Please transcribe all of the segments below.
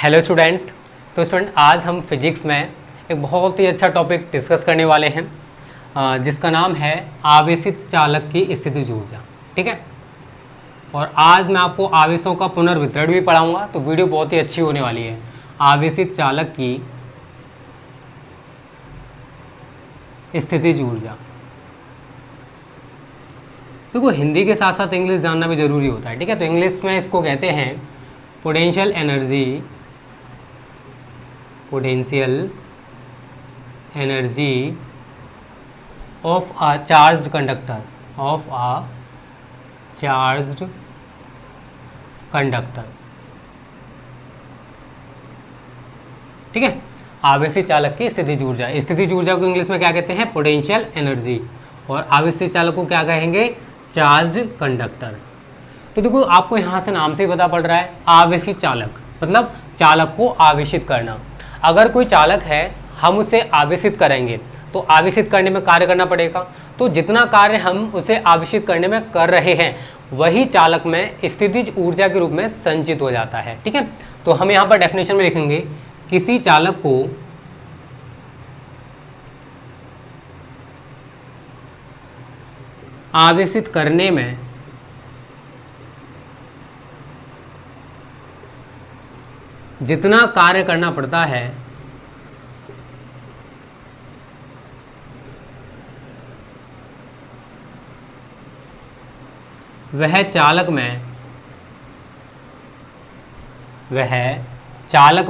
Hello students. तो student आज हम फिजिक्स में एक बहुत ही अच्छा टॉपिक डिस्कस करने वाले हैं जिसका नाम है आवेशित चालक की स्थितिज ऊर्जा। ठीक है, और आज मैं आपको आवेशों का पुनर्वितरण भी पढ़ाऊंगा, तो वीडियो बहुत ही अच्छी होने वाली है। आवेशित चालक की स्थितिज ऊर्जा। देखो हिंदी के साथ साथ इंग्लिश जानना भी ज़रूरी होता है। ठीक है, तो इंग्लिश में इसको कहते हैं potential energy of a charged conductor. ठीक है, आवेशित चालक की स्थितिज ऊर्जा। स्थितिज ऊर्जा को इंग्लिश में क्या कहते हैं? Potential energy. और आवेशित चालक को क्या कहेंगे? Charged conductor. तो देखो आपको यहाँ से नाम से ही पता पड़ रहा है, आवेशित चालक मतलब चालक को आवेशित करना। अगर कोई चालक है, हम उसे आवेशित करेंगे तो आवेशित करने में कार्य करना पड़ेगा। तो जितना कार्य हम उसे आवेशित करने में कर रहे हैं वही चालक में स्थितिज ऊर्जा के रूप में संचित हो जाता है। ठीक है, तो हम यहाँ पर डेफिनेशन में लिखेंगे, किसी चालक को आवेशित करने में जितना कार्य करना पड़ता है वह चालक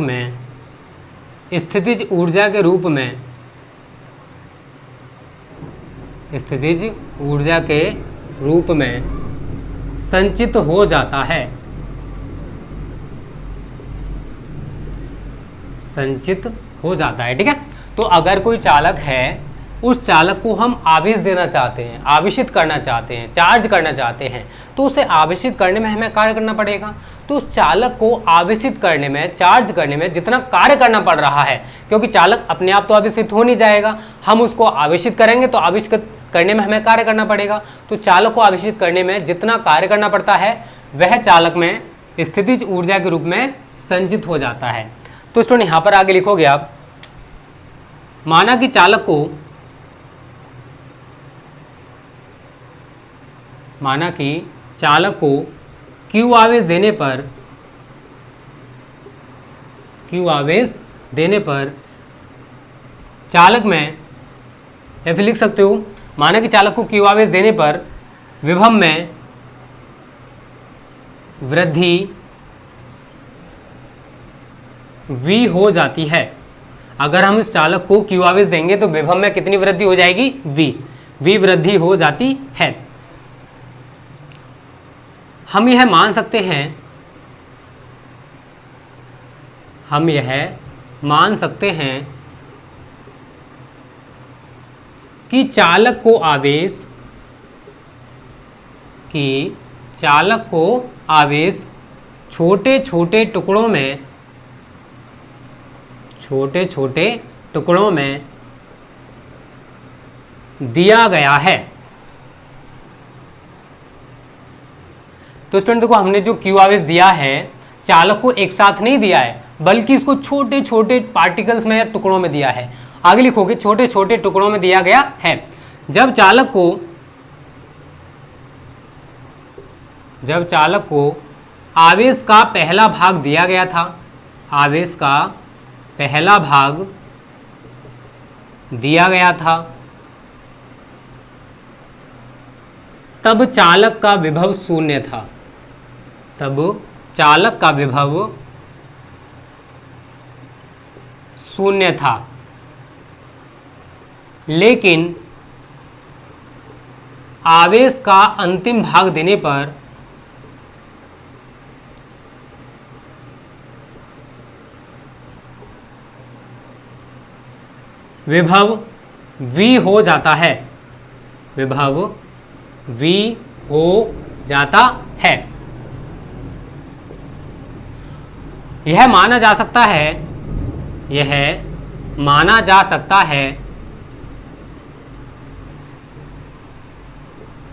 में स्थितिज ऊर्जा के रूप में संचित हो जाता है। ठीक है, तो अगर कोई चालक है, उस चालक को हम आवेश देना चाहते हैं, आवेशित करना चाहते हैं, चार्ज करना चाहते हैं, तो उसे आवेशित करने में हमें कार्य करना पड़ेगा। तो उस चालक को आवेशित करने में, चार्ज करने में जितना कार्य करना पड़ रहा है, क्योंकि चालक अपने आप तो आवेशित हो नहीं जाएगा, हम उसको आवेशित करेंगे तो आवेशित करने में हमें कार्य करना पड़ेगा। तो चालक को आवेशित करने में जितना कार्य करना पड़ता है वह चालक में स्थितिज ऊर्जा के रूप में संचित हो जाता है। तो स्टूडेंट यहाँ पर आगे लिखोगे आप, माना कि चालक को Q आवेश देने पर चालक में, या फिर लिख सकते हो, माना कि चालक को Q आवेश देने पर विभव में वृद्धि V हो जाती है। अगर हम इस चालक को Q आवेश देंगे तो विभव में कितनी वृद्धि हो जाएगी? V वृद्धि हो जाती है। हम यह मान सकते हैं कि चालक को आवेश छोटे छोटे टुकड़ों में दिया गया है। तो स्टूडेंट देखो, हमने जो Q आवेश दिया है चालक को एक साथ नहीं दिया है, बल्कि इसको छोटे छोटे पार्टिकल्स में या टुकड़ों में दिया है। आगे लिखोगे, छोटे छोटे टुकड़ों में दिया गया है। जब चालक को आवेश का पहला भाग दिया गया था, तब चालक का विभव शून्य था। लेकिन आवेश का अंतिम भाग देने पर विभव V हो जाता है। यह माना जा सकता है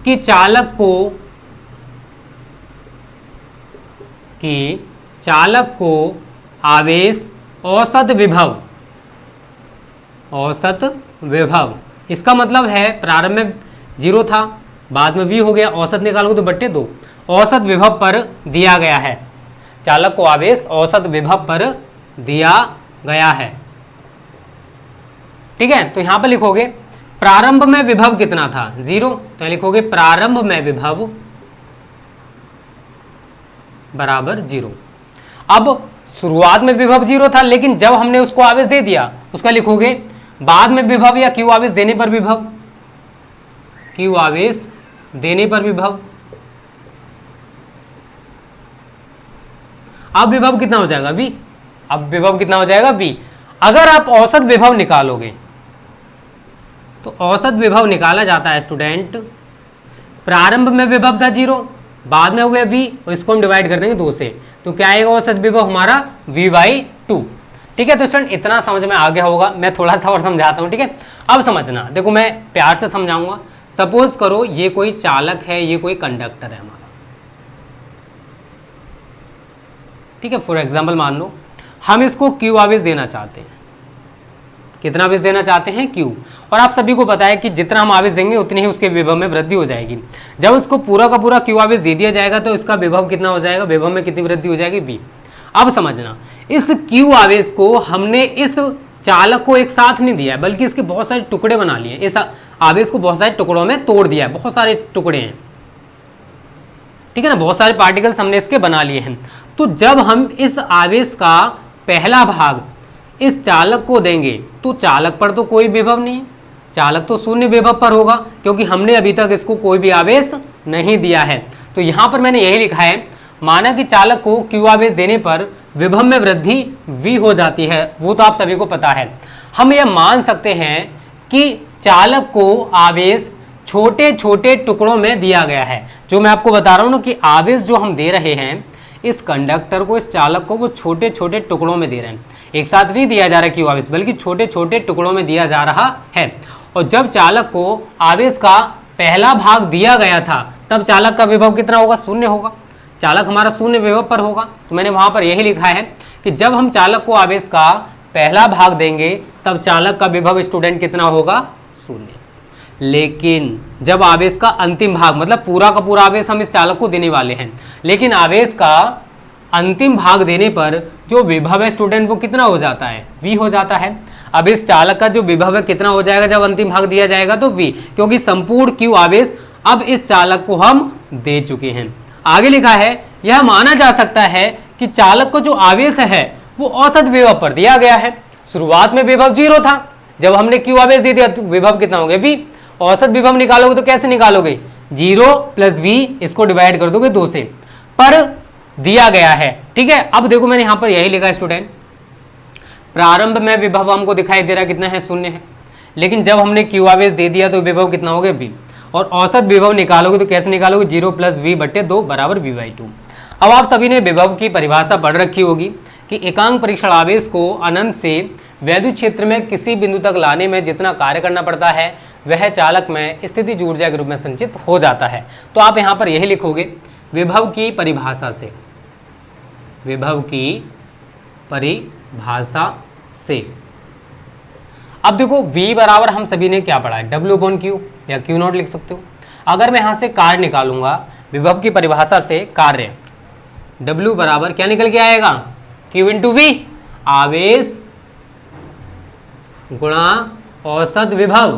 कि चालक को आवेश औसत विभव, औसत विभव, इसका मतलब है प्रारंभ में 0 था, बाद में v हो गया, औसत निकालोगे तो बट्टे 2, औसत विभव पर दिया गया है, चालक को आवेश औसत विभव पर दिया गया है। ठीक है, तो यहां पर लिखोगे प्रारंभ में विभव कितना था 0, तो लिखोगे प्रारंभ में विभव बराबर 0। अब शुरुआत में विभव 0 था, लेकिन जब हमने उसको आवेश दे दिया, उसका लिखोगे बाद में विभव या क्यू आवेश देने पर विभव, क्यू आवेश देने पर विभव। अब विभव कितना हो जाएगा v, अब विभव कितना हो जाएगा v। अगर आप औसत विभव निकालोगे तो औसत विभव निकाला जाता है स्टूडेंट, प्रारंभ में विभव था 0, बाद में हो गया v, और इसको हम डिवाइड कर देंगे 2 से, तो क्या आएगा औसत विभव हमारा v/2। ठीक है, तो स्टूडेंट इतना समझ में आ गया होगा, मैं थोड़ा सा और समझाता हूँ। ठीक है, अब समझना, देखो मैं प्यार से समझाऊंगा। सपोज करो ये कोई चालक है, ये कोई कंडक्टर है हमारा, ठीक है, फॉर एग्जाम्पल मान लो हम इसको क्यू आवेश देना चाहते हैं। कितना आवेश देना चाहते हैं Q, और आप सभी को पता है कि जितना हम आवेश देंगे उतनी ही उसके विभव में वृद्धि हो जाएगी। जब उसको पूरा का पूरा Q आवेश दे दिया जाएगा तो इसका विभव कितना हो जाएगा, विभव में कितनी वृद्धि हो जाएगी V। अब समझना, इस Q आवेश को हमने इस चालक को एक साथ नहीं दिया है, बल्कि इसके बहुत सारे टुकड़े बना लिए, इस आवेश को बहुत सारे टुकड़ों में तोड़ दिया है, बहुत सारे टुकड़े हैं, ठीक है ना, बहुत सारे पार्टिकल्स हमने इसके बना लिए हैं। तो जब हम इस आवेश का पहला भाग इस चालक को देंगे तो चालक पर तो कोई विभव नहीं है, चालक तो शून्य विभव पर होगा, क्योंकि हमने अभी तक इसको कोई भी आवेश नहीं दिया है। तो यहां पर मैंने यही लिखा है, माना कि चालक को क्यू आवेश देने पर विभव में वृद्धि v हो जाती है, वो तो आप सभी को पता है। हम यह मान सकते हैं कि चालक को आवेश छोटे छोटे टुकड़ों में दिया गया है। जो मैं आपको बता रहा हूं ना कि आवेश जो हम दे रहे हैं इस कंडक्टर को, इस चालक को, वो छोटे छोटे टुकड़ों में दे रहे हैं, एक साथ नहीं दिया जा रहा क्यू आवेश, बल्कि छोटे छोटे टुकड़ों में दिया जा रहा है। और जब चालक को आवेश का पहला भाग दिया गया था तब चालक का विभव कितना होगा, शून्य होगा, चालक हमारा शून्य विभव पर होगा। तो मैंने वहां पर यही लिखा है कि जब हम चालक को आवेश का पहला भाग देंगे तब चालक का विभव स्टूडेंट कितना होगा, शून्य। लेकिन जब आवेश का अंतिम भाग, मतलब पूरा का पूरा आवेश हम इस चालक को देने वाले हैं, लेकिन आवेश का अंतिम भाग देने पर जो विभव है स्टूडेंट वो कितना हो जाता है, v हो जाता है। अब इस चालक का जो विभव है कितना हो जाएगा जब अंतिम भाग दिया जाएगा, तो v, क्योंकि संपूर्ण q आवेश अब इस चालक को हम दे चुके हैं। आगे लिखा है, यह माना जा सकता है कि चालक को जो आवेश है वो औसत विभव पर दिया गया है। शुरुआत में विभव 0 था, जब हमने q आवेश दे दिया तो विभव कितना हो गया, v। औसत विभव निकालोगे तो कैसे निकालोगे, 0 + v, इसको डिवाइड कर दोगे 2 से, पर दिया गया है। ठीक है, अब देखो मैंने यहां पर यही लिखा स्टूडेंट, प्रारंभ में विभव हमको दिखाई दे रहा है कितना है, 0 है, लेकिन जब हमने क्यू आवेश दे दिया तो विभव कितना हो गया, v। और औसत विभव निकालोगे तो कैसे निकालोगे, 0 + v/2 बराबर v/2। अब आप सभी ने विभव की परिभाषा पढ़ रखी होगी कि एकांक परीक्षण आवेश को अनंत से वैद्युत क्षेत्र में किसी बिंदु तक लाने में जितना कार्य करना पड़ता है वह चालक में स्थितिज ऊर्जा के रूप में संचित हो जाता है। तो आप यहाँ पर यही लिखोगे, विभव की परिभाषा से, विभव की परिभाषा से। अब देखो v बराबर हम सभी ने क्या पढ़ा है, W/Q या Q0 लिख सकते हो। अगर मैं यहाँ से कार्य निकालूंगा विभव की परिभाषा से, कार्य W बराबर क्या निकल के आएगा, Q × V, आवेश गुणा औसत विभव,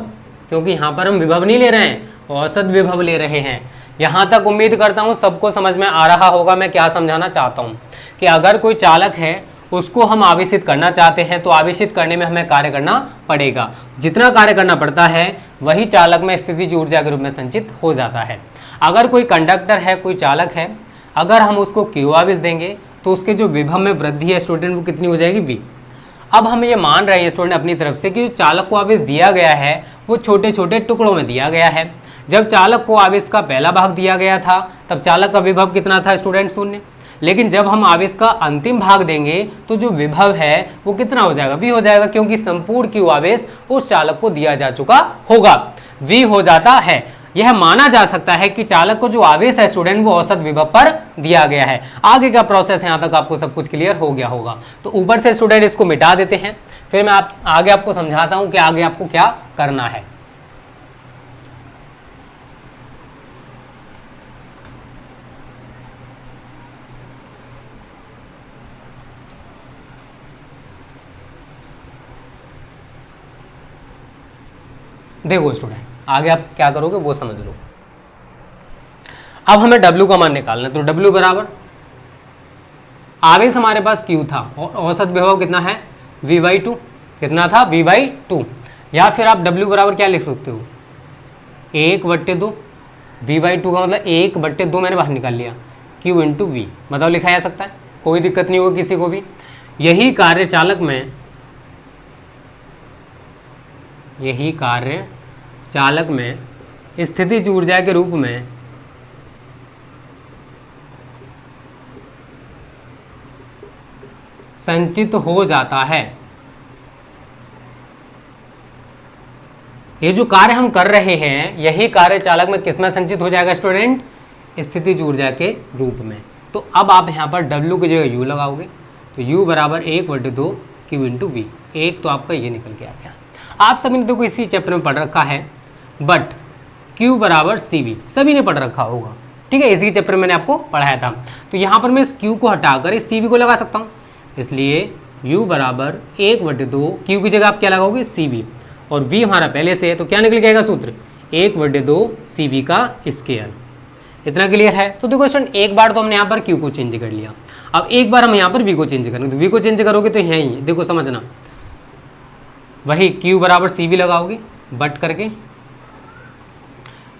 क्योंकि यहाँ पर हम विभव नहीं ले रहे हैं, औसत विभव ले रहे हैं। यहाँ तक उम्मीद करता हूँ सबको समझ में आ रहा होगा मैं क्या समझाना चाहता हूँ, कि अगर कोई चालक है उसको हम आवेशित करना चाहते हैं तो आवेशित करने में हमें कार्य करना पड़ेगा, जितना कार्य करना पड़ता है वही चालक में स्थितिज ऊर्जा के रूप में संचित हो जाता है। अगर कोई कंडक्टर है, कोई चालक है, अगर हम उसको क्यू आवेश देंगे तो उसके जो विभव में वृद्धि है स्टूडेंट वो कितनी हो जाएगी, v। अब हम ये मान रहे हैं स्टूडेंट अपनी तरफ से कि जो चालक को आवेश दिया गया है वो छोटे छोटे टुकड़ों में दिया गया है। जब चालक को आवेश का पहला भाग दिया गया था तब चालक का विभव कितना था स्टूडेंट, 0। लेकिन जब हम आवेश का अंतिम भाग देंगे तो जो विभव है वो कितना हो जाएगा, v हो जाएगा, क्योंकि संपूर्ण क्यू आवेश उस चालक को दिया जा चुका होगा, v हो जाता है। यह माना जा सकता है कि चालक को जो आवेश है स्टूडेंट वो औसत विभव पर दिया गया है। आगे का प्रोसेस है, यहाँ तक आपको सब कुछ क्लियर हो गया होगा। तो ऊपर से स्टूडेंट इसको मिटा देते हैं, फिर मैं आगे आपको समझाता हूँ कि आगे आपको क्या करना है। देखो स्टूडेंट, आगे आप क्या करोगे वो समझ लो। अब हमें W का मान निकालना है, तो W बराबर आवेश हमारे पास Q था और औसत विभव कितना है V/2, कितना था V/2, या फिर आप W बराबर क्या लिख सकते हो 1/2, V/2 का मतलब 1/2 मैंने बाहर निकाल लिया, Q × V मतलब लिखा जा सकता है, कोई दिक्कत नहीं होगी किसी को भी। यही कार्य चालक में स्थितिज ऊर्जा के रूप में संचित हो जाता है। ये जो कार्य हम कर रहे हैं यही कार्य चालक में किसमें संचित हो जाएगा स्टूडेंट, स्थितिज ऊर्जा के रूप में। तो अब आप यहाँ पर W की जगह U लगाओगे, तो U बराबर 1/2 Q × V, एक तो आपका ये निकल के आ गया। आप सभी ने तो इसी चैप्टर में पढ़ रखा है, बट Q बराबर CV सभी ने पढ़ रखा होगा, ठीक है, इसी चैप्टर में मैंने आपको पढ़ाया था। तो यहाँ पर मैं इस Q को हटाकर इस CV को लगा सकता हूँ, इसलिए U बराबर 1/2, Q की जगह आप क्या लगाओगे CV, और V हमारा पहले से है तो क्या निकल जाएगा सूत्र 1/2 CV का स्क्वायर। इतना क्लियर है। तो देखो स्टूडेंट, एक बार तो हमने यहाँ पर Q को चेंज कर लिया, अब एक बार हम यहाँ पर V को चेंज करेंगे। तो V को चेंज करोगे तो यहीं देखो समझना, वही Q बराबर CV लगाओगे बट करके,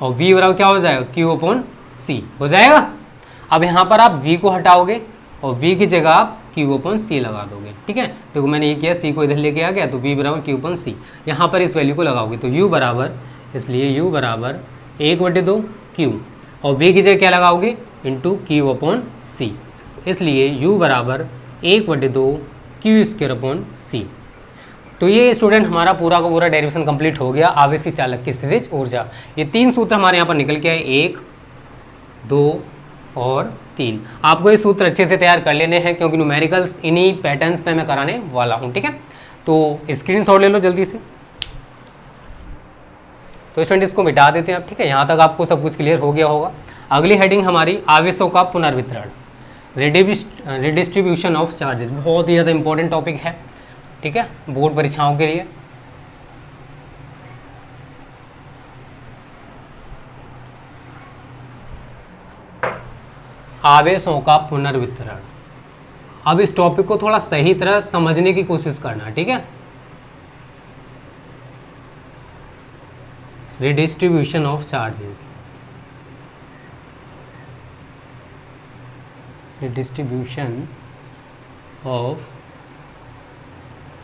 और V बराबर क्या हो जाएगा Q/C हो जाएगा। अब यहाँ पर आप V को हटाओगे और V की जगह आप Q/C लगा दोगे, ठीक है। देखो मैंने ये किया, C को इधर लेके आ गया, तो V बराबर Q/C, यहाँ पर इस वैल्यू को लगाओगे तो U बराबर, इसलिए U बराबर 1/2 Q, और V की जगह क्या लगाओगे इंटू Q/C, इसलिए U बराबर 1/2 Q²/C। तो ये स्टूडेंट हमारा पूरा का पूरा डेरिवेशन कंप्लीट हो गया आवेशी चालक की स्थितिज ऊर्जा। ये 3 सूत्र हमारे यहाँ पर निकल के आए, 1, 2 और 3। आपको ये सूत्र अच्छे से तैयार कर लेने हैं क्योंकि न्यूमेरिकल्स इन्हीं पैटर्न्स पे मैं कराने वाला हूँ, ठीक है। तो स्क्रीनशॉट ले लो जल्दी से। तो स्टूडेंट इसको मिटा देते हैं आप, ठीक है। यहाँ तक आपको सब कुछ क्लियर हो गया होगा। अगली हेडिंग हमारी आवेशों का पुनर्वितरण, रिडिस्ट्रीब्यूशन ऑफ चार्जेस, बहुत ही ज़्यादा इंपॉर्टेंट टॉपिक है, ठीक है, बोर्ड परीक्षाओं के लिए। आवेशों का पुनर्वितरण, अब इस टॉपिक को थोड़ा सही तरह समझने की कोशिश करना, ठीक है। Redistribution of charges, redistribution of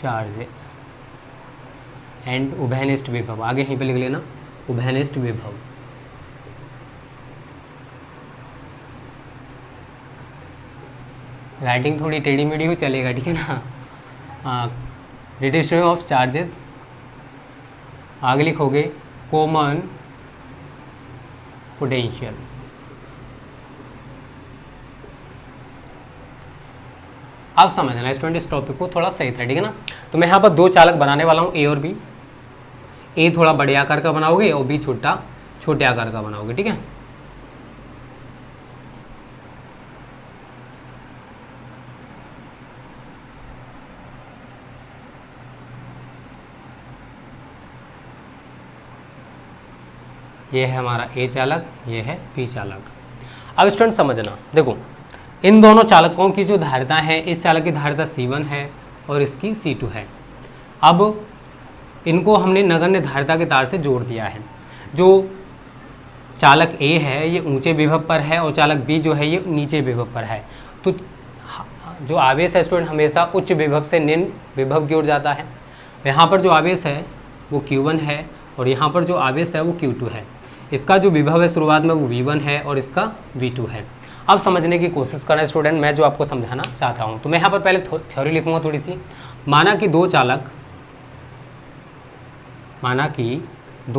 charges and उभयनिष्ठ विभव, आगे यहीं पे लिख लेना उभयनिष्ठ विभव। राइटिंग थोड़ी टेढ़ी मेढ़ी हो चलेगा, ठीक है ना। रिडिस्ट्रीब्यूशन ऑफ चार्जेस, आगे लिखोगे कॉमन पोटेंशियल। अब समझना स्टूडेंट इस टॉपिक को थोड़ा सही तरह, ठीक है ना। तो मैं यहाँ पर 2 चालक बनाने वाला हूँ, ए और बी। ए थोड़ा बड़े आकार का बनाओगे और बी छोटे आकार का बनाओगे, ठीक है। ये है हमारा ए चालक, ये है बी चालक। अब स्टूडेंट समझना, देखो इन दोनों चालकों की जो धारिता है, इस चालक की धारिता C1 है और इसकी C2 है। अब इनको हमने नगण्य धारिता के तार से जोड़ दिया है। जो चालक A है ये ऊंचे विभव पर है और चालक B जो है ये नीचे विभव पर है। तो जो आवेश है स्टूडेंट हमेशा उच्च विभव से निम्न विभव की ओर जाता है। यहाँ पर जो आवेश है वो Q1 है और यहाँ पर जो आवेश है वो Q2 है। इसका जो विभव है शुरुआत में वो V1 है और इसका V2 है। अब समझने की कोशिश करना स्टूडेंट, मैं जो आपको समझाना चाहता हूँ। तो मैं यहाँ पर पहले थ्योरी लिखूँगा थोड़ी सी। माना कि दो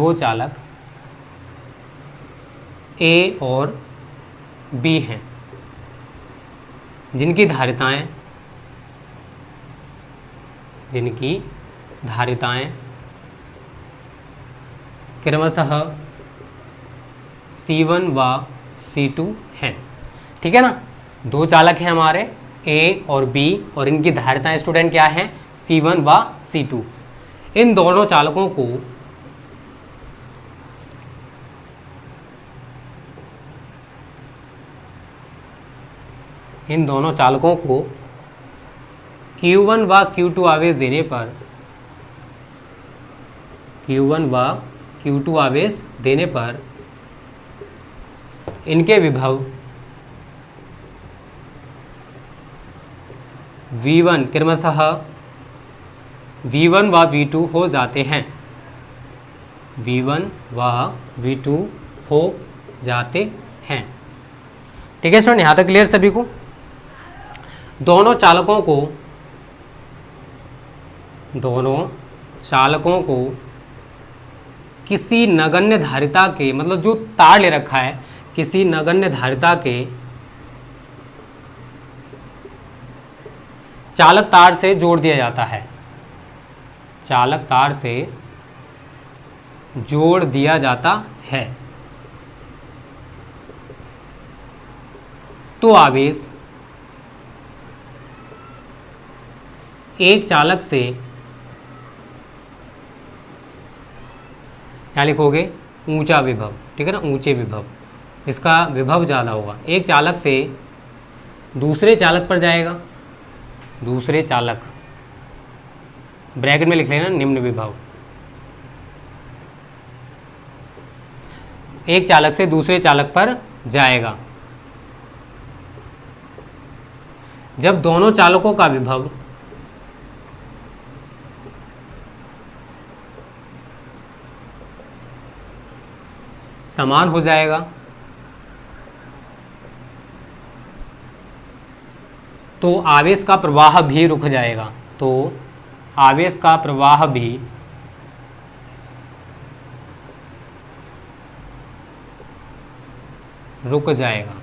चालक ए और बी हैं, जिनकी धारिताएं क्रमशः C1 व C2 हैं। ठीक है ना, दो चालक हैं हमारे A और B और इनकी धारिताएं स्टूडेंट क्या हैं, C1 व C2। इन दोनों चालकों को Q1 व Q2 आवेश देने पर इनके विभव V1 क्रमशः V1 व V2 हो जाते हैं, V1 व V2 हो जाते हैं। ठीक है स्टूडेंट, यहाँ तक क्लियर सभी को। दोनों चालकों को किसी नगण्य धारिता के, मतलब जो तार ले रखा है, किसी नगण्य धारिता के चालक तार से जोड़ दिया जाता है, चालक तार से जोड़ दिया जाता है। तो आवेश एक चालक से, क्या लिखोगे, ऊंचा विभव, ठीक है ना, ऊंचे विभव, इसका विभव ज़्यादा होगा। एक चालक से दूसरे चालक पर जाएगा, दूसरे चालक, ब्रैकेट में लिख लेना निम्न विभव, एक चालक से दूसरे चालक पर जाएगा जब दोनों चालकों का विभव समान हो जाएगा, तो आवेश का प्रवाह भी रुक जाएगा, तो आवेश का प्रवाह भी रुक जाएगा।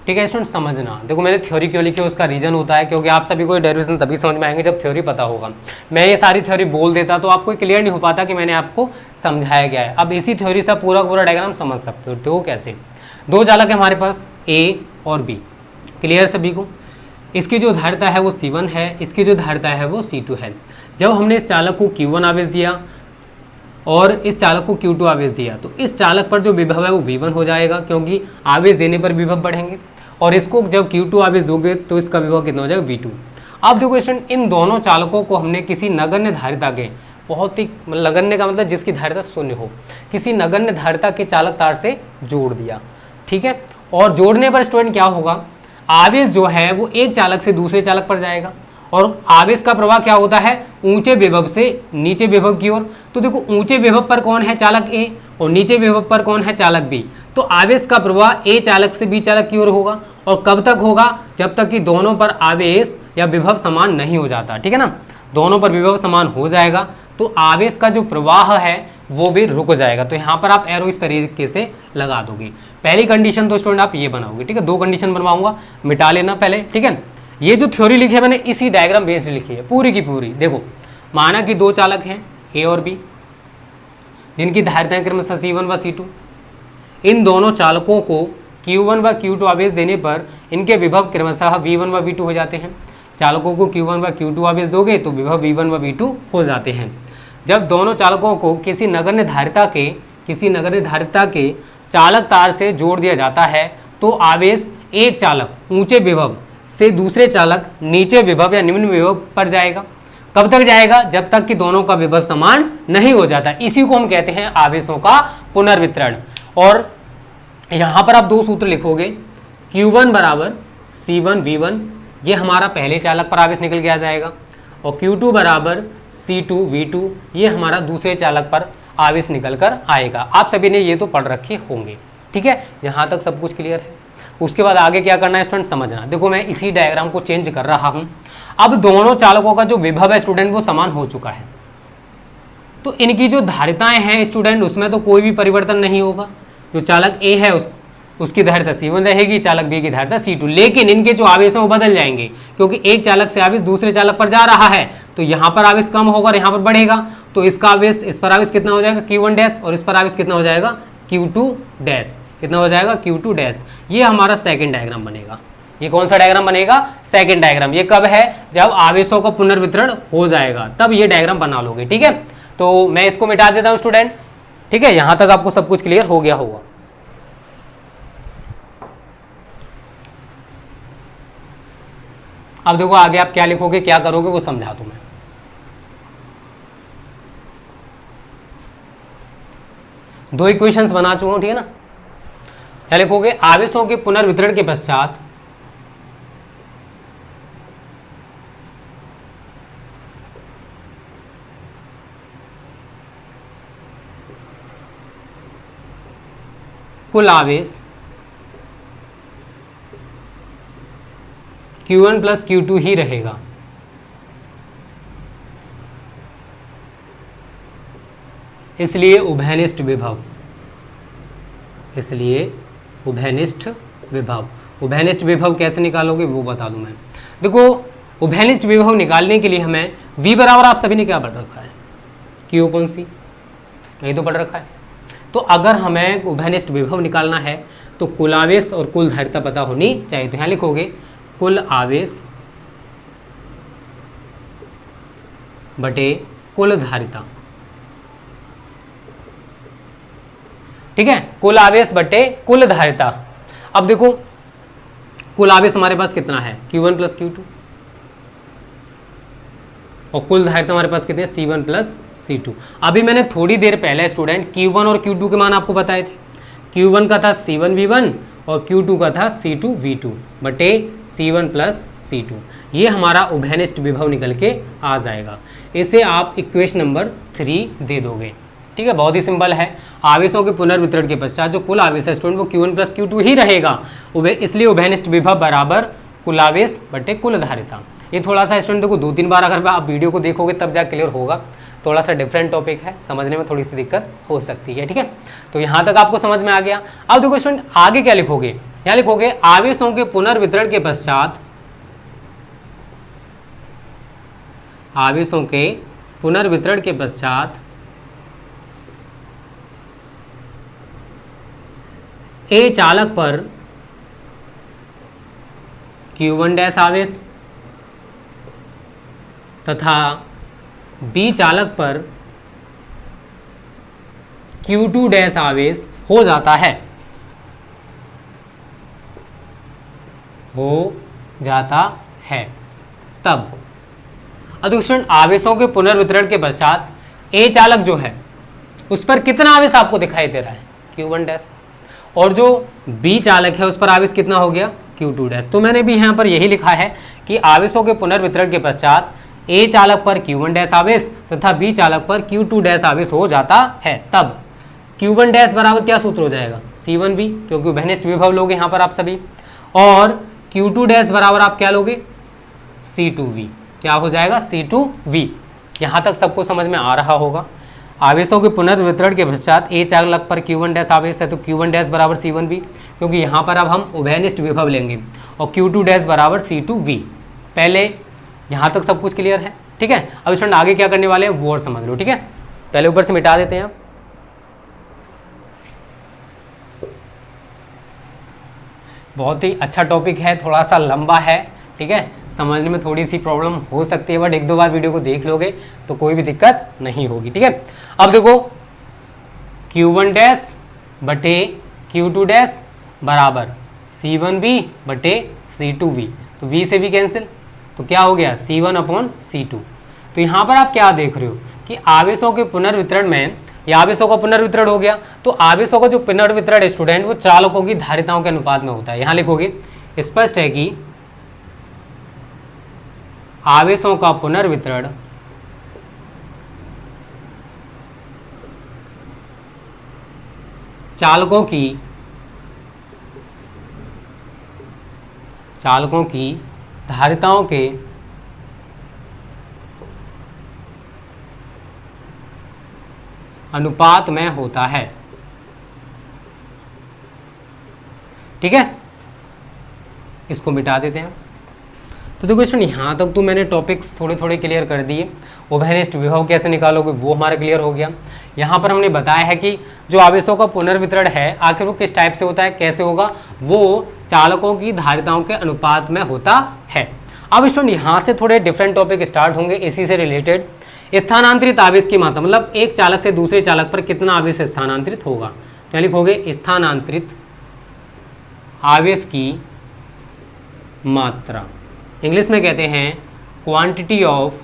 ठीक है स्टूडेंट, समझना, देखो मैंने थ्योरी क्यों लिखी है उसका रीजन होता है क्योंकि आप सभी को डेरिवेशन तभी समझ में आएंगे जब थ्योरी पता होगा। मैं ये सारी थ्योरी बोल देता तो आपको क्लियर नहीं हो पाता कि मैंने आपको समझाया गया है। अब इसी थ्योरी से पूरा पूरा डायग्राम समझ सकते हो। तो कैसे, दो चालक है हमारे पास ए और बी, क्लियर सभी को। इसकी जो धारिता है वो C1 है, इसकी जो धारिता है वो C2 है। जब हमने इस चालक को Q1 आवेश दिया और इस चालक को Q2 आवेश दिया तो इस चालक पर जो विभव है वो V1 हो जाएगा क्योंकि आवेश देने पर विभव बढ़ेंगे, और इसको जब Q2 आवेश दोगे तो इसका विभव कितना हो जाएगा, V2। अब देखो स्टूडेंट, इन दोनों चालकों को हमने किसी नगण्य धारिता के, बहुत ही नगण्य का मतलब जिसकी धारिता शून्य हो, किसी नगण्य धारिता के चालक तार से जोड़ दिया। ठीक है, और जोड़ने पर स्टूडेंट क्या होगा, आवेश जो है वो एक चालक से दूसरे चालक पर जाएगा और आवेश का प्रवाह क्या होता है, ऊंचे विभव से नीचे विभव की ओर। तो देखो ऊंचे विभव पर कौन है, चालक ए, और नीचे विभव पर कौन है, चालक बी। तो आवेश का प्रवाह ए चालक से बी चालक की ओर होगा, और कब तक होगा, जब तक कि दोनों पर आवेश या विभव समान नहीं हो जाता। ठीक है ना, दोनों पर विभव समान हो जाएगा तो आवेश का जो प्रवाह है वो भी रुक जाएगा। तो यहाँ पर आप एरो इस तरीके से लगा दोगे। पहली कंडीशन तो स्टूडेंट आप ये बनाओगे, ठीक है, दो कंडीशन बनवाऊंगा, मिटा लेना पहले। ठीक है, ये जो थ्योरी लिखी है मैंने इसी डायग्राम बेस्ड लिखी है पूरी की पूरी। देखो, माना कि दो चालक हैं ए और बी, जिनकी धारिताएं क्रमशः C1 व C2। इन दोनों चालकों को Q1 व Q2 आवेश देने पर इनके विभव क्रमशः V1 व V2 हो जाते हैं। चालकों को Q1 व Q2 आवेश दोगे तो विभव V1 व V2 हो जाते हैं। जब दोनों चालकों को किसी नगण्य धारिता के चालक तार से जोड़ दिया जाता है तो आवेश एक चालक ऊंचे विभव से दूसरे चालक नीचे विभव या निम्न विभव पर जाएगा। कब तक जाएगा, जब तक कि दोनों का विभव समान नहीं हो जाता। इसी को हम कहते हैं आवेशों का पुनर्वितरण। और यहाँ पर आप दो सूत्र लिखोगे, Q1 बराबर C1 V1, ये हमारा पहले चालक पर आवेश निकल के आ जाएगा, और Q2 बराबर C2 V2, ये हमारा दूसरे चालक पर आवेश निकल कर आएगा। आप सभी ने ये तो पढ़ रखे होंगे। ठीक है, यहाँ तक सब कुछ क्लियर है। उसके बाद आगे क्या करना है स्टूडेंट, समझना। देखो मैं इसी डायग्राम को चेंज कर रहा हूँ। अब दोनों चालकों का जो विभव है स्टूडेंट वो समान हो चुका है, तो इनकी जो धारिताएं हैं स्टूडेंट उसमें तो कोई भी परिवर्तन नहीं होगा। जो चालक ए है उसकी धारिता C1 रहेगी, चालक बी की धारिता C2। लेकिन इनके जो आवेश हैं वो बदल जाएंगे, क्योंकि एक चालक से आवेश दूसरे चालक पर जा रहा है, तो यहाँ पर आवेश कम होगा और यहाँ पर बढ़ेगा, तो इसका आवेश, इस पर आवेश कितना हो जाएगा Q1 डैश, और इस पर आवेश कितना हो जाएगा Q2 डैश। कितना हो जाएगा Q2 डैश। ये हमारा सेकेंड डायग्राम बनेगा। ये कौन सा डायग्राम बनेगा? Second diagram. ये कब है? जब आवेशों का पुनर्वितरण हो जाएगा, तब ये डायग्राम बना लोगे। ठीक है, तो मैं इसको मिटा देता हूँ स्टूडेंट। ठीक है, यहां तक आपको सब कुछ क्लियर हो गया होगा। अब देखो आगे आप क्या लिखोगे, क्या करोगे, वो समझा दूं मैं। दो इक्वेशंस बना चुका हूं, ठीक है ना। क्या लिखोगे? आवेशों के पुनर्वितरण के पश्चात कुल आवेश Q1 प्लस Q2 ही रहेगा। इसलिए उभयनिष्ठ विभव, उभयनिष्ठ विभव कैसे निकालोगे वो बता दूं मैं। देखो, उभयनिष्ठ विभव निकालने के लिए हमें V बराबर, आप सभी ने क्या पढ़ रखा है? Q/C, यही तो पढ़ रखा है। तो अगर हमें उभयनिष्ठ विभव निकालना है तो कुल आवेश और कुल धारिता पता होनी चाहिए। तो यहाँ लिखोगे कुल आवेश बटे कुल धारिता। ठीक है, कुल आवेश बटे कुल धारिता। अब देखो, कुल आवेश हमारे पास कितना है? Q1 प्लस Q2, और कुल धारिता हमारे पास कितने? C1 plus C2। अभी मैंने थोड़ी देर पहले स्टूडेंट Q1 और Q2 के मान आपको बताए थे। Q1 का था C1V1 और Q2 का था C2V2 बटे C1 प्लस C2। ये हमारा उभयनिष्ठ विभव निकल के आ जाएगा। इसे आप इक्वेशन नंबर 3 दे दोगे। ठीक है, बहुत ही सिंपल है। आवेशों के पुनर्वितरण के पश्चात जो कुल आवेश है स्टूडेंट वो Q1 प्लस Q2 ही रहेगा। इसलिए उभयनिष्ठ विभव बराबर कुल आवेश बटे कुल धारिता। ये थोड़ा सा स्टूडेंट देखो 2-3 बार अगर आप वीडियो को देखोगे तब जा क्लियर होगा। थोड़ा सा डिफरेंट टॉपिक है, समझने में थोड़ी सी दिक्कत हो सकती है। ठीक है, तो यहाँ तक आपको समझ में आ गया। अब देखो स्टूडेंट आगे क्या लिखोगे? यहाँ लिखोगे आवेशों के पुनर्वितरण के पश्चात, आवेशों के पुनर्वितरण के पश्चात ए चालक पर Q1 डैश आवेश तथा बी चालक पर Q2 डैश आवेश हो जाता है, तब अदूषण आवेशों के पुनर्वितरण के पश्चात ए चालक जो है उस पर कितना आवेश आपको दिखाई दे रहा है? Q1 डैश, और जो बी चालक है उस पर आवेश कितना हो गया? Q2 dash. तो मैंने भी यहाँ पर यही लिखा है कि आवेशों के पुनर्वितरण के पश्चात ए चालक पर Q1 डैश आवेश तथा बी चालक पर Q2 डैश आवेश हो जाता है, तब Q1 डैश बराबर क्या सूत्र हो जाएगा? C1V, क्योंकि उभयनिष्ठ विभव लोगे यहाँ पर आप सभी, और Q2 डैश बराबर आप क्या लोगे? C2V। क्या हो जाएगा? C2V। यहाँ तक सबको समझ में आ रहा होगा। आवेशों के पुनर्वितरण के पश्चात ए चालक पर Q1 डैश आवेश है तो Q1 डैश बराबर C1V, क्योंकि यहाँ पर अब हम उभयनिष्ठ विभव लेंगे, और Q2 डैश बराबर C2V। पहले यहाँ तक सब कुछ क्लियर है। ठीक है, अब स्टूडेंट आगे क्या करने वाले हैं वो और समझ लो। ठीक है, पहले ऊपर से मिटा देते हैं। बहुत ही अच्छा टॉपिक है, थोड़ा सा लंबा है। ठीक है, समझने में थोड़ी सी प्रॉब्लम हो सकती है, बट 1-2 बार वीडियो को देख लोगे तो कोई भी दिक्कत नहीं होगी। ठीक है, अब देखो Q1 डैश बटे Q2 डैश बराबर C1V बटे C2V, तो V से V कैंसिल, तो क्या हो गया? C1/C2। तो यहाँ पर आप क्या देख रहे हो कि आवेशों के पुनर्वितरण में, या आवेशों का पुनर्वितरण हो गया, तो आवेशों का जो पुनर्वितरण है स्टूडेंट वो चालकों की धारिताओं के अनुपात में होता है। यहाँ लिखोगे स्पष्ट है कि आवेशों का पुनर्वितरण चालकों की धारिताओं के अनुपात में होता है। ठीक है, इसको मिटा देते हैं। तो देखो स्टूडेंट यहाँ तक तो मैंने टॉपिक्स थोड़े थोड़े क्लियर कर दिए। उभयनिष्ठ विभव कैसे निकालोगे वो हमारा क्लियर हो गया। यहाँ पर हमने बताया है कि जो आवेशों का पुनर्वितरण है आखिर वो किस टाइप से होता है, कैसे होगा, वो चालकों की धारिताओं के अनुपात में होता है। अब स्टूडेंट यहाँ से थोड़े डिफरेंट टॉपिक स्टार्ट होंगे इसी से रिलेटेड। स्थानांतरित आवेश की मात्रा, मतलब एक चालक से दूसरे चालक पर कितना आवेश स्थानांतरित होगा। तो यहाँ लिखोगे स्थानांतरित आवेश की मात्रा, इंग्लिश में कहते हैं quantity of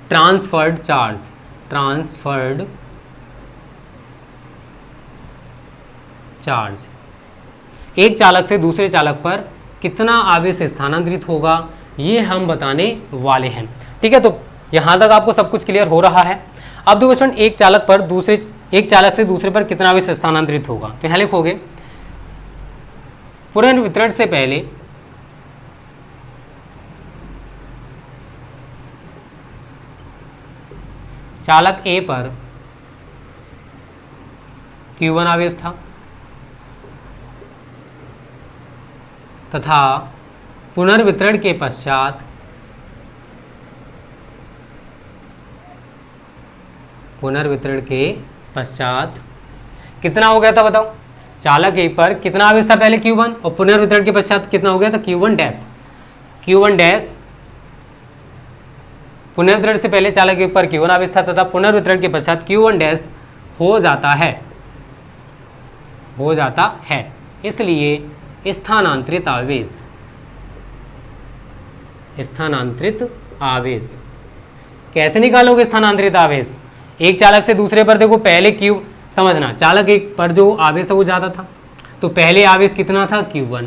transferred charge, transferred charge. एक चालक से दूसरे चालक पर कितना आवेश स्थानांतरित होगा ये हम बताने वाले हैं। ठीक है, तो यहां तक आपको सब कुछ क्लियर हो रहा है। अब देखो स्टूडेंट एक चालक से दूसरे पर कितना आवेश स्थानांतरित होगा। तो यहां लिखोगे पुनर्वितरण से पहले चालक ए पर Q1 आवेश था तथा पुनर्वितरण के पश्चात कितना हो गया था बताओ। चालक ए पर कितना आवेश था पहले Q1 और पुनर्वितरण के पश्चात कितना हो गया था Q1 डैश। पुनर्वितरण से पहले चालक ए पर Q1 आवेश था तथा पुनर्वितरण के पश्चात Q1 डैश हो जाता है। इसलिए स्थानांतरित आवेश कैसे निकालोगे स्थानांतरित आवेश। एक चालक से दूसरे पर देखो पहले Q, समझना चालक एक पर जो आवेश है वो ज़्यादा था तो पहले आवेश कितना था Q1,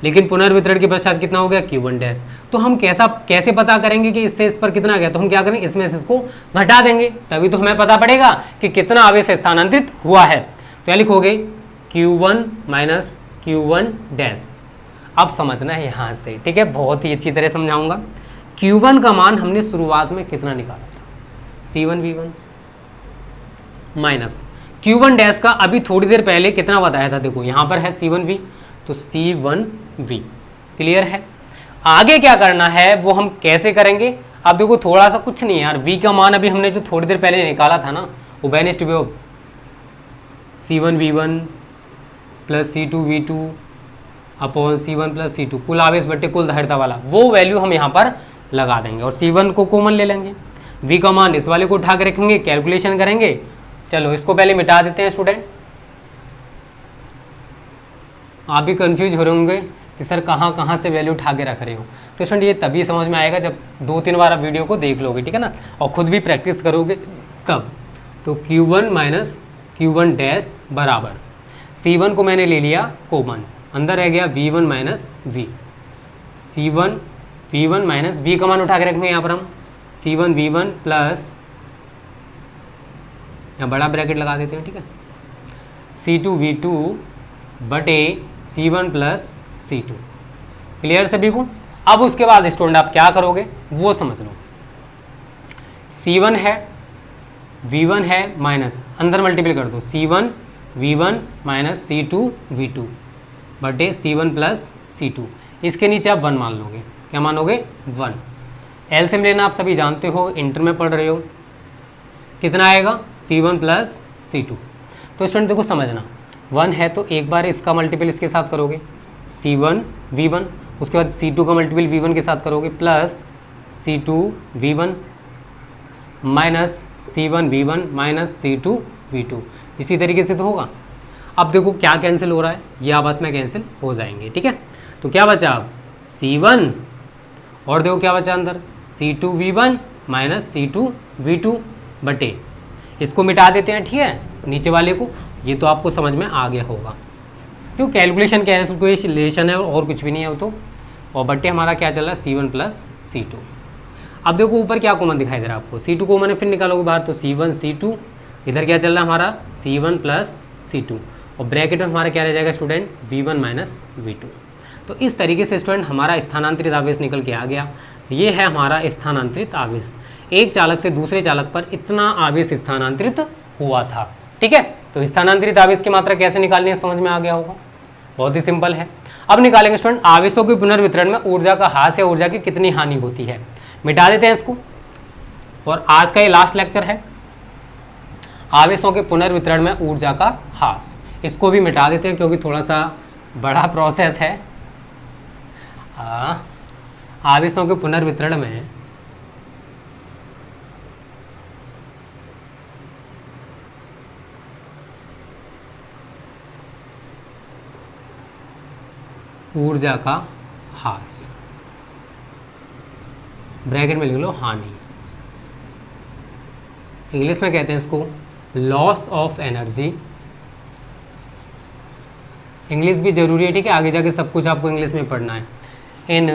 लेकिन पुनर्वितरण के पश्चात कितना हो गया Q1 डैश। तो हम कैसे पता करेंगे कि इससे इस पर कितना गया, तो हम क्या करेंगे इसमें से इसको घटा देंगे तभी तो हमें पता पड़ेगा कि कितना आवेश स्थानांतरित हुआ है। तो यहाँ लिखोगे Q1 माइनस Q1 डैश। अब समझना है यहाँ से, ठीक है, बहुत ही अच्छी तरह समझाऊंगा। Q1 का मान हमने शुरुआत में कितना निकाला था C1 V1 minus Q1 dash का अभी थोड़ी देर पहले कितना बताया था, देखो यहाँ पर है C1V तो C1V। क्लियर है। आगे क्या करना है वो हम कैसे करेंगे। अब देखो थोड़ा सा कुछ नहीं यार, V का मान अभी हमने जो थोड़ी देर पहले निकाला था ना उभयनिष्ठ विभव C1V1 plus C2V2 upon C1 plus C2 कुल आवेश बट्टे कुल धारिता वाला, वो वैल्यू हम यहाँ पर लगा देंगे और C1 को कॉमन ले लेंगे। V का मान इस वाले को उठा के रखेंगे, कैलकुलेशन करेंगे। चलो इसको पहले मिटा देते हैं स्टूडेंट। आप भी कंफ्यूज हो रहे होंगे कि सर कहाँ से वैल्यू उठा के रख रहे हो। तो स्टूडेंट ये तभी समझ में आएगा जब 2-3 बार आप वीडियो को देख लोगे, ठीक है ना, और ख़ुद भी प्रैक्टिस करोगे तब। तो Q1 माइनस Q1 डैश बराबर C1 को मैंने ले लिया कॉमन, अंदर रह गया V1 minus V। C1 V1 minus V का मान उठा के रखेंगे यहाँ पर हम C1 V1 प्लस, यहाँ बड़ा ब्रैकेट लगा देते हैं, ठीक है, C2 V2 बटे C1 प्लस C2। क्लियर सभी को। अब उसके बाद स्टूडेंट आप क्या करोगे वो समझ लो। C1 है V1 है माइनस अंदर मल्टीप्लाई कर दो C1 V1 minus C2 V2 बटे C1 प्लस C2। इसके नीचे आप 1 मान लोगे। क्या मानोगे 1। एलसीएम लेना आप सभी जानते हो, इंटर में पढ़ रहे हो। कितना आएगा C1 प्लस C2। तो स्टूडेंट देखो समझना 1 है तो एक बार इसका मल्टीपल इसके साथ करोगे C1 V1, उसके बाद C2 का मल्टीपल V1 के साथ करोगे plus C2 V1 minus C1 V1 minus C2 V2। इसी तरीके से तो होगा। अब देखो क्या कैंसिल हो रहा है, ये आपस में कैंसिल हो जाएंगे, ठीक है। तो क्या बचा अब C1 और देखो क्या बचा अंदर C2 V1 minus C2 V2 बटे, इसको मिटा देते हैं, ठीक है, नीचे वाले को। ये तो आपको समझ में आ गया होगा। तो कैलकुलेशन है और कुछ भी नहीं है वो तो, और बटे हमारा क्या चल रहा है C1 प्लस C2। अब देखो ऊपर क्या कॉमन दिखाई दे रहा है आपको, C2 कॉमन है, फिर निकालोगे बाहर तो C1 C2, इधर क्या चल रहा है हमारा C1 प्लस C2, और ब्रैकेट में हमारा क्या रह जाएगा स्टूडेंट V1 माइनस V2। तो इस तरीके से स्टूडेंट हमारा स्थानांतरित आवेश निकल के आ गया। ये है हमारा स्थानांतरित आवेश। एक चालक से दूसरे चालक पर इतना आवेश स्थानांतरित हुआ था। ठीक है, तो स्थानांतरित आवेश की मात्रा कैसे निकालनी है समझ में आ गया होगा, बहुत ही सिंपल है। अब निकालेंगे स्टूडेंट आवेशों के पुनर्वितरण में ऊर्जा का ह्रास या ऊर्जा की कितनी हानि होती है। मिटा देते हैं इसको, और आज का ये लास्ट लेक्चर है आवेशों के पुनर्वितरण में ऊर्जा का ह्रास। इसको भी मिटा देते हैं क्योंकि थोड़ा सा बड़ा प्रोसेस है। आवेशों के पुनर्वितरण में ऊर्जा का ह्रास, ब्रैकेट में लिख लो हानि, इंग्लिश में कहते हैं इसको लॉस ऑफ एनर्जी। इंग्लिश भी जरूरी है, ठीक है, आगे जाके सब कुछ आपको इंग्लिश में पढ़ना है। In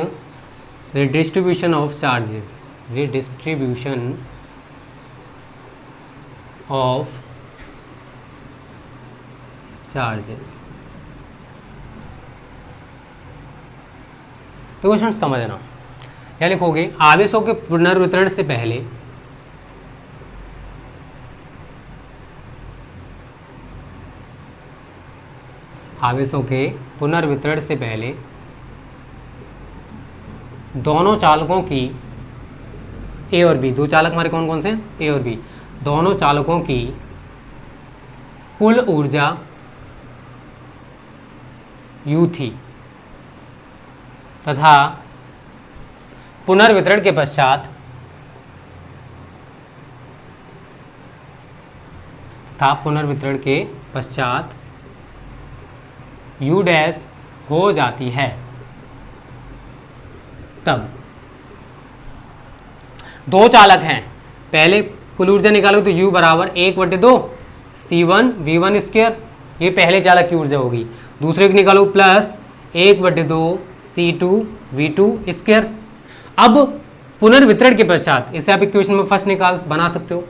redistribution of charges, redistribution of charges. तो क्वेश्चन समझना, क्या लिखोगे, आवेशों के पुनर्वितरण से पहले आवेशों के पुनर्वितरण से पहले दोनों चालकों की ए और बी, दो चालक हमारे कौन कौन से हैं, ए और बी, दोनों चालकों की कुल ऊर्जा U थी तथा पुनर्वितरण के पश्चात U डैश हो जाती है। तब दो चालक हैं, पहले कुल ऊर्जा निकालो तो U बराबर 1/2 C1 V1 स्क्वायर, ये पहले चालक की ऊर्जा होगी। दूसरे की निकालो प्लस 1/2 C2 V2 स्क्वायर। अब पुनर्वितरण के पश्चात इसे आप इक्वेशन में फर्स्ट बना सकते हो,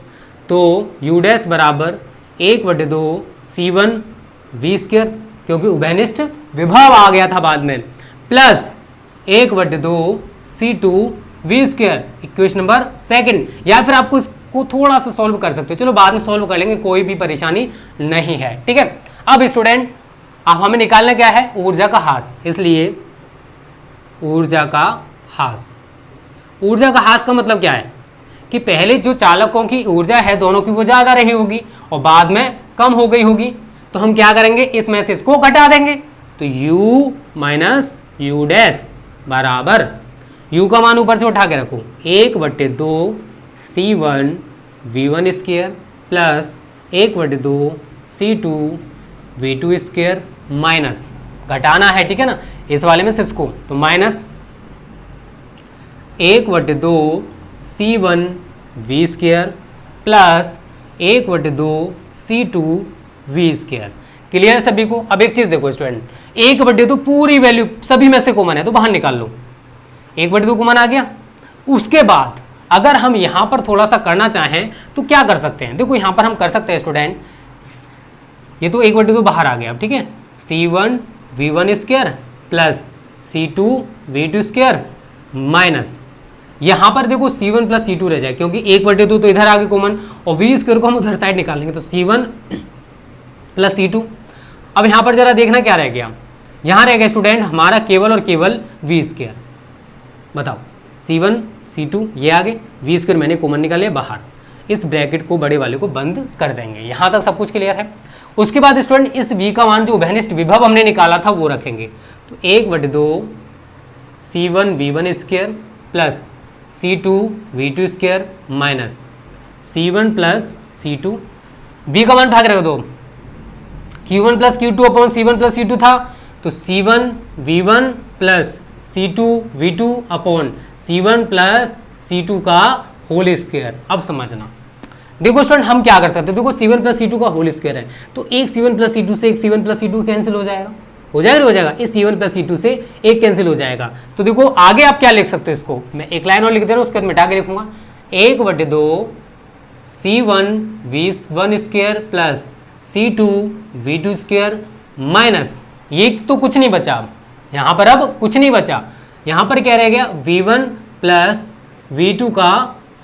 तो U डैश बराबर 1/2 C1 V स्क्वायर, क्योंकि उभयनिष्ठ विभव आ गया था बाद में, plus 1/2 C2 V square, equation number second. या फिर आपको इसको थोड़ा सा सॉल्व कर सकते हो, चलो बाद में सॉल्व कर लेंगे, कोई भी परेशानी नहीं है, ठीक है। अब स्टूडेंट अब हमें निकालना क्या है, ऊर्जा का ह्रास, इसलिए ऊर्जा का ह्रास। ऊर्जा का ह्रास का मतलब क्या है कि पहले जो चालकों की ऊर्जा है दोनों की वो ज़्यादा रही होगी और बाद में कम हो गई होगी, तो हम क्या करेंगे, इसमें से इसको घटा देंगे, तो U माइनस U डैश बराबर, U का मान ऊपर से उठा के रखो 1/2 C1 V1 square plus 1/2 C2 V2 square minus, घटाना है, ठीक है ना, इस वाले में से इसको, तो minus 1/2 C1 V square plus 1/2 C2 V square. Clear है सभी को। अब एक चीज देखो स्टूडेंट, 1/2 पूरी वैल्यू सभी में से कॉमन है तो बाहर निकाल लो, 1/2 कॉमन आ गया। उसके बाद अगर हम यहां पर थोड़ा सा करना चाहें तो क्या कर सकते हैं, देखो यहां पर हम कर सकते हैं स्टूडेंट, ये तो 1/2 बाहर आ गया, अब ठीक है, C1 V1 square plus C2 V2 square minus, यहां पर देखो C1 प्लस C2 रह जाए क्योंकि 1/2 तो इधर आ गए कॉमन और V स्क्वायर को हम उधर साइड निकालेंगे, तो C1 प्लस C2। अब यहां पर जरा देखना क्या रह गया, यहां रह गया स्टूडेंट हमारा केवल और केवल V स्क्वायर। बताओ C1 C2 ये आगे, V स्क्वायर मैंने कॉमन निकाल लिया बाहर, इस ब्रैकेट को बड़े वाले को बंद कर देंगे। यहां तक सब कुछ क्लियर है। उसके बाद स्टूडेंट इस V का मान जो उभयनिष्ठ विभव हमने निकाला था वो रखेंगे, तो 1/2 C1 V1 square plus C2 V2 square minus C1 plus C2, V का मान उठा के रख दो, Q1 plus Q2 upon C1 plus C2 था, तो C1 V1 plus C2 V2 upon C1 plus C2 का होल स्क्वायर। अब समझना, देखो स्टूडेंट हम क्या कर सकते हैं, देखो C1 प्लस C2 का होल स्क्वायर है, तो एक C1 प्लस C2 से एक C1 प्लस C2 कैंसिल हो जाएगा, हो जाएगा, हो जाएगा, इस C1 प्लस C2 से एक कैंसिल हो जाएगा। तो देखो आगे आप क्या लिख सकते हो, इसको मैं एक लाइन और लिख दे रहा हूँ, उसके बाद मिटा के लिखूंगा, 1/2 C1 V1 square plus C2 V2 square minus, ये तो कुछ नहीं बचा, अब यहाँ पर अब कुछ नहीं बचा, यहाँ पर क्या रह गया, V1 प्लस V2 का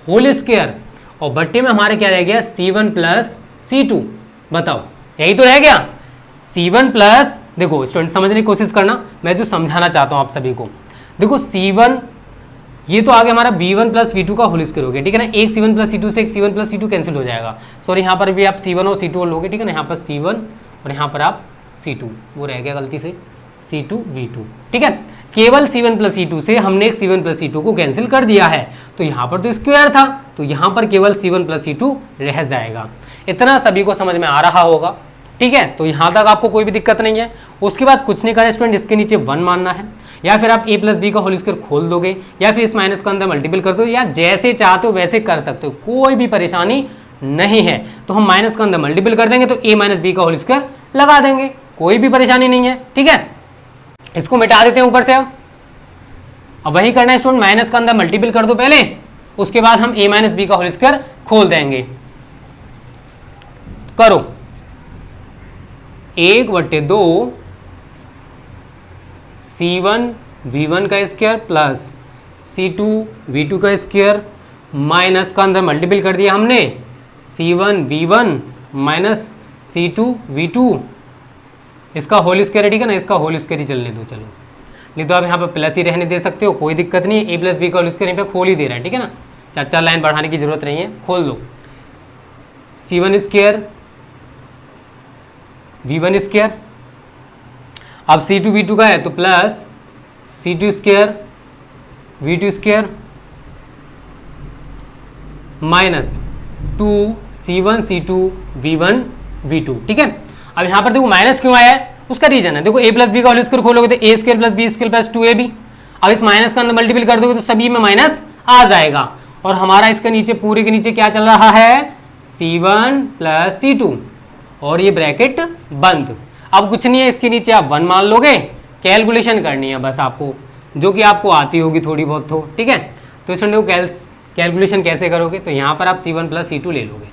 होल स्क्वायर और बट्टे में हमारे क्या रह गया, C1 प्लस C2, बताओ, यही तो रह गया C1 प्लस, देखो स्टूडेंट समझने की कोशिश करना, मैं जो समझाना चाहता हूं आप सभी को, देखो C1 ये तो आगे हमारा V1 प्लस V2 का होल स्क्वायर हो गया, ठीक है ना। एक C1 प्लस C2 से एक C1 प्लस C2 कैंसिल हो जाएगा, सॉरी यहाँ पर भी आप C1 और C2 लोगे, ठीक है ना। यहाँ पर C1 और यहाँ पर आप C2, वो रह गया गलती से C2 V2, ठीक है। केवल C1 प्लस C2 से हमने एक C1 प्लस C2 को कैंसिल कर दिया है, तो यहाँ पर तो स्क्वायर था, तो यहाँ पर केवल C1 प्लस C2 रह जाएगा। इतना सभी को समझ में आ रहा होगा, ठीक है। तो यहाँ तक आपको कोई भी दिक्कत नहीं है। उसके बाद कुछ नहीं करना स्टूडेंट, इसके नीचे 1 मानना है, या फिर आप a प्लस बी का होल स्क्वायर खोल दोगे, या फिर इस माइनस का अंदर मल्टीपल कर दो, या जैसे चाहते हो वैसे कर सकते हो, कोई भी परेशानी नहीं है। तो हम माइनस का अंदर मल्टीपल कर देंगे तो a माइनस बी का होल स्क्वायर लगा देंगे, कोई भी परेशानी नहीं है, ठीक है। इसको मिटा देते हैं ऊपर से। अब वही करना है स्टूडेंट, माइनस का अंदर मल्टीपल कर दो पहले, उसके बाद हम a माइनस बी का होल स्क्वायर खोल देंगे। करो 1/2 C1 V1 का स्क्वायर प्लस C2 V2 का स्क्वायर माइनस का अंदर मल्टीपल कर दिया हमने C1 V1 minus C2 V2, इसका होल स्क्वायर है, ठीक है ना। इसका होल स्क्वायर ही चलने दो, चलो, नहीं तो आप यहाँ पर प्लस ही रहने दे सकते हो, कोई दिक्कत नहीं है। a प्लस बी का होल स्क्वायर यहाँ पे खोल ही दे रहा है, ठीक है ना। 4 लाइन बढ़ाने की जरूरत नहीं है, खोल दो। C1 स्क्वायर V1 स्क्वायर, अब C2 V2 का है तो plus C2 square V2 square minus 2 C1 C2 V1 V2, ठीक है। अब यहाँ पर देखो माइनस क्यों आया है, उसका रीजन है, देखो a प्लस बी का होल स्क्वायर खोलोगे तो a square plus B square plus 2ab, अब इस माइनस का अंदर मल्टीपल कर दोगे तो सभी में माइनस आ जाएगा, और हमारा इसके नीचे पूरे के नीचे क्या चल रहा है, C1 प्लस C2, और ये ब्रैकेट बंद। अब कुछ नहीं है, इसके नीचे आप 1 मान लोगे, कैलकुलेशन करनी है बस आपको, जो कि आपको आती होगी थोड़ी बहुत तो, ठीक है। तो इस को कैलकुलेशन कैसे करोगे, तो यहाँ पर आप C1 प्लस C2 ले लोगे।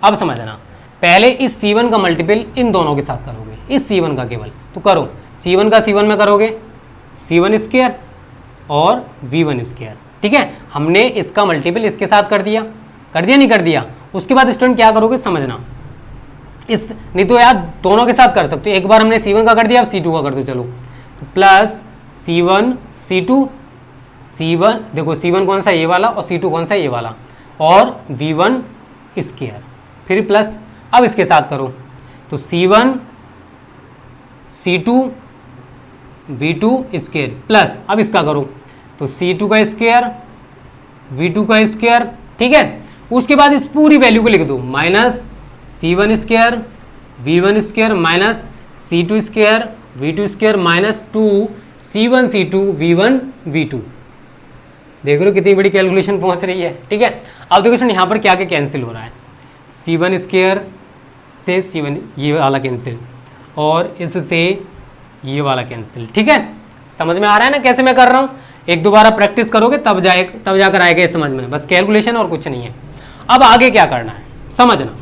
अब समझना, पहले इस C1 का मल्टीपल इन दोनों के साथ करोगे, इस C1 का केवल, तो करो C1 का C1 में करोगे C1 स्क्वायर और V1 स्क्वायर, ठीक है। हमने इसका मल्टीपल इसके साथ कर दिया नहीं कर दिया। उसके बाद स्टूडेंट क्या करोगे समझना, इस नहीं तो यार दोनों के साथ कर सकते हो, एक बार हमने C1 का कर दिया, अब C2 का कर दो, चलो, तो प्लस C1 C2 C1, देखो C1 कौन सा ये वाला और C2 कौन सा ये वाला, और V1 स्क्वायर, फिर प्लस, अब इसके साथ करो तो C1 C2 V2 square plus, अब इसका करो तो C2 का स्क्वायर V2 का स्क्वायर, ठीक है। उसके बाद इस पूरी वैल्यू को लिख दो, minus C1 square V1 square minus C2 square V2 square minus 2 C1 C2 V1 V2। देख रहे हो कितनी बड़ी कैलकुलेशन पहुंच रही है, ठीक है। अब देखो स्टूडेंट यहाँ पर क्या क्या कैंसिल हो रहा है, C1 स्क्वायर से C1 ये वाला कैंसिल, और इससे ये वाला कैंसिल, ठीक है। समझ में आ रहा है ना कैसे मैं कर रहा हूँ, एक दोबारा प्रैक्टिस करोगे तब जाकर आएगा ये समझ में, बस कैलकुलेशन और कुछ नहीं है। अब आगे क्या करना है समझना,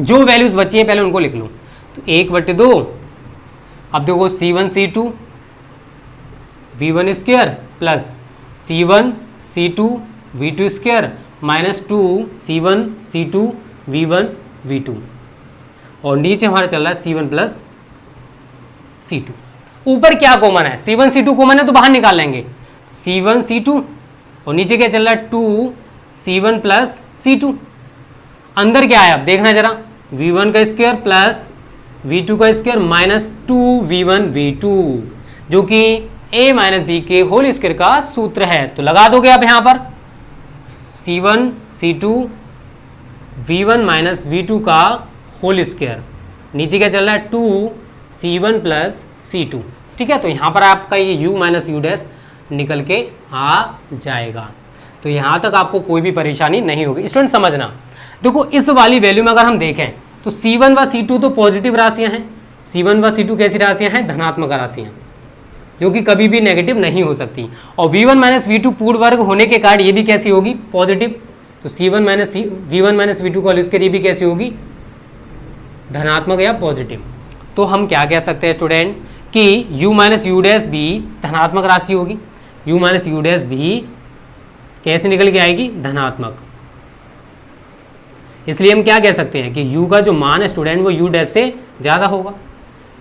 जो वैल्यूज बची हैं पहले उनको लिख लो, तो 1/2, अब देखो C1 C2 V1 square plus C1 C2 V2 square minus 2 C1 C2 V1 V2, और नीचे हमारा चल रहा है C1 प्लस C2। ऊपर क्या कॉमन है, C1 C2 कॉमन है तो बाहर निकाल लेंगे, C1 C2, और नीचे क्या चल रहा है 2 C1 प्लस C2। अंदर क्या है अब देखना जरा, V1 का स्क्वायर प्लस V2 का स्क्वायर माइनस 2 V1 V2, जो कि a माइनस बी के होल स्क्वायर का सूत्र है। तो लगा दोगे आप यहाँ पर C1 C2 V1 minus V2 का होल स्क्वायर, नीचे क्या चल रहा है 2 C1 प्लस C2, ठीक है। तो यहाँ पर आपका ये u माइनस यू डैश निकल के आ जाएगा। तो यहाँ तक आपको कोई भी परेशानी नहीं होगी। स्टूडेंट समझना, देखो इस वाली वैल्यू में अगर हम देखें तो C1 व C2 तो पॉजिटिव राशियाँ हैं, C1 व C2 कैसी राशियाँ हैं, धनात्मक राशियाँ, जो कि कभी भी नेगेटिव नहीं हो सकती। और V1 माइनस V2 पूर्ण वर्ग होने के कारण ये भी कैसी होगी, पॉजिटिव। तो V1 माइनस V2 का होल स्क्वायर ये भी कैसी होगी, धनात्मक या पॉजिटिव। तो हम क्या कह सकते हैं स्टूडेंट कि u माइनस यू डैश भी धनात्मक राशि होगी, u माइनस यू डैश भी कैसे निकल के आएगी, धनात्मक। इसलिए हम क्या कह सकते हैं कि u का जो मान है स्टूडेंट वो u डैश से ज़्यादा होगा,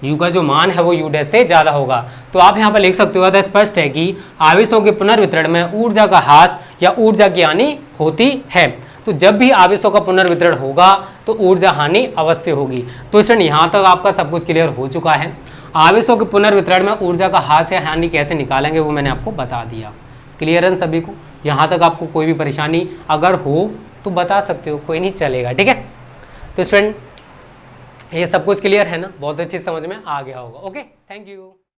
u का जो मान है वो u डैश से ज़्यादा होगा। तो आप यहाँ पर लिख सकते हो, तो स्पष्ट है कि आवेशों के पुनर्वितरण में ऊर्जा का ह्रास या ऊर्जा की हानि होती है। तो जब भी आवेशों का पुनर्वितरण होगा तो ऊर्जा हानि अवश्य होगी। तो स्टूडेंट यहाँ तक आपका सब कुछ क्लियर हो चुका है। आवेशों के पुनर्वितरण में ऊर्जा का ह्रास या हानि कैसे निकालेंगे वो मैंने आपको बता दिया। क्लियर है सभी को? यहाँ तक आपको कोई भी परेशानी अगर हो तो बता सकते हो, कोई नहीं चलेगा, ठीक है। तो स्टूडेंट ये सब कुछ क्लियर है ना, बहुत अच्छी समझ में आ गया होगा। Okay, thank you.